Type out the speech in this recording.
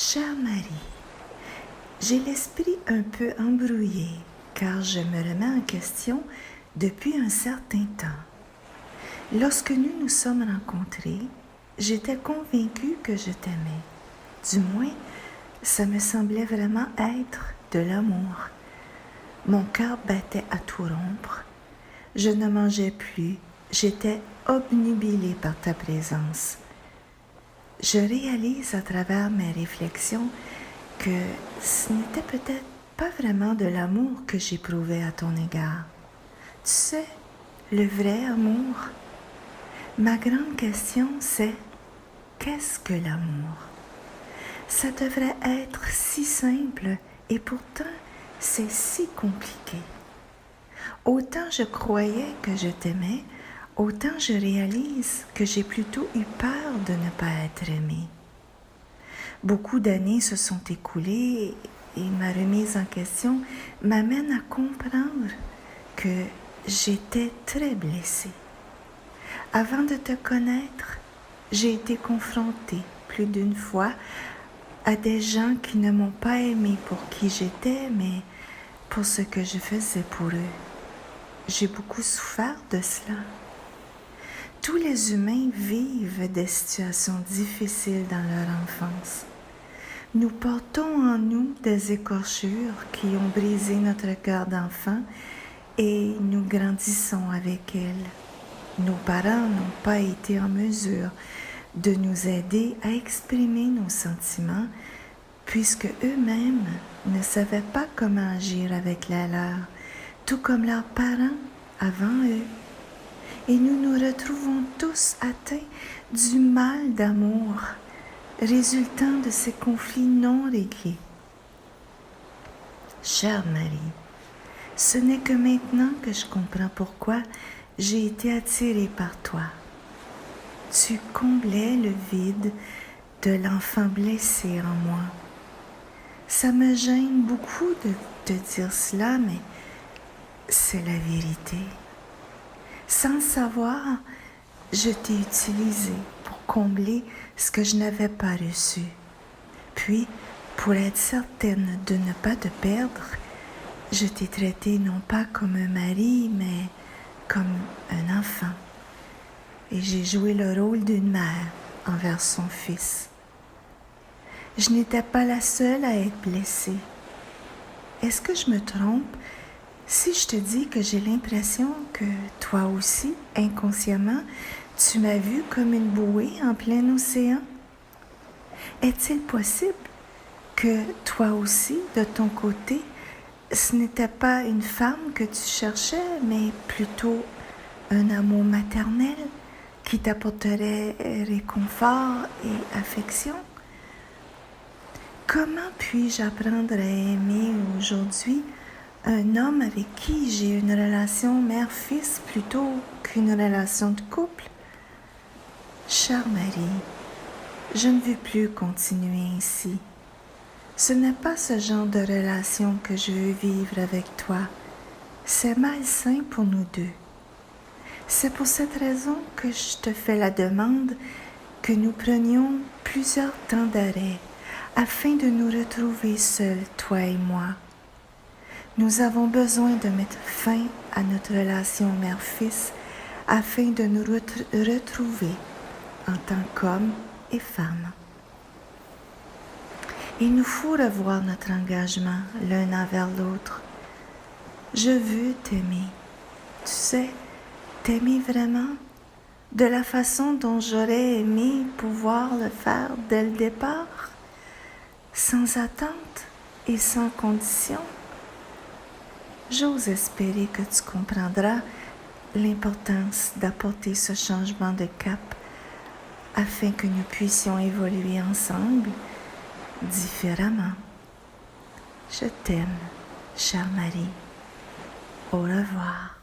Chère Marie, j'ai l'esprit un peu embrouillé car je me remets en question depuis un certain temps. Lorsque nous nous sommes rencontrés, j'étais convaincue que je t'aimais. Du moins, ça me semblait vraiment être de l'amour. Mon cœur battait à tout rompre. Je ne mangeais plus. J'étais obnubilée par ta présence. Je réalise à travers mes réflexions que ce n'était peut-être pas vraiment de l'amour que j'éprouvais à ton égard. Tu sais, le vrai amour. Ma grande question, c'est qu'est-ce que l'amour? Ça devrait être si simple et pourtant c'est si compliqué. Autant je croyais que je t'aimais, autant je réalise que j'ai plutôt eu peur de ne pas être aimée. Beaucoup d'années se sont écoulées et ma remise en question m'amène à comprendre que j'étais très blessée. Avant de te connaître, j'ai été confrontée plus d'une fois à des gens qui ne m'ont pas aimée pour qui j'étais, mais pour ce que je faisais pour eux. J'ai beaucoup souffert de cela. Tous les humains vivent des situations difficiles dans leur enfance. Nous portons en nous des écorchures qui ont brisé notre cœur d'enfant et nous grandissons avec elles. Nos parents n'ont pas été en mesure de nous aider à exprimer nos sentiments puisque eux-mêmes ne savaient pas comment agir avec la leur, tout comme leurs parents avant eux. Et nous nous retrouvons tous atteints du mal d'amour résultant de ces conflits non réglés. Chère Marie, ce n'est que maintenant que je comprends pourquoi j'ai été attirée par toi. Tu comblais le vide de l'enfant blessé en moi. Ça me gêne beaucoup de te dire cela, mais c'est la vérité. Sans le savoir, je t'ai utilisé pour combler ce que je n'avais pas reçu. Puis, pour être certaine de ne pas te perdre, je t'ai traité non pas comme un mari, mais comme un enfant. Et j'ai joué le rôle d'une mère envers son fils. Je n'étais pas la seule à être blessée. Est-ce que je me trompe si je te dis que j'ai l'impression que toi aussi, inconsciemment, tu m'as vue comme une bouée en plein océan? Est-il possible que toi aussi, de ton côté, ce n'était pas une femme que tu cherchais, mais plutôt un amour maternel qui t'apporterait réconfort et affection? Comment puis-je apprendre à aimer aujourd'hui un homme avec qui j'ai une relation mère-fils plutôt qu'une relation de couple? Chère Marie, je ne veux plus continuer ainsi. Ce n'est pas ce genre de relation que je veux vivre avec toi. C'est malsain pour nous deux. C'est pour cette raison que je te fais la demande que nous prenions plusieurs temps d'arrêt afin de nous retrouver seuls, toi et moi. Nous avons besoin de mettre fin à notre relation mère-fils afin de nous retrouver en tant qu'hommes et femmes. Il nous faut revoir notre engagement l'un envers l'autre. Je veux t'aimer. Tu sais, t'aimer vraiment de la façon dont j'aurais aimé pouvoir le faire dès le départ, sans attente et sans condition. J'ose espérer que tu comprendras l'importance d'apporter ce changement de cap afin que nous puissions évoluer ensemble différemment. Je t'aime, chère Marie. Au revoir.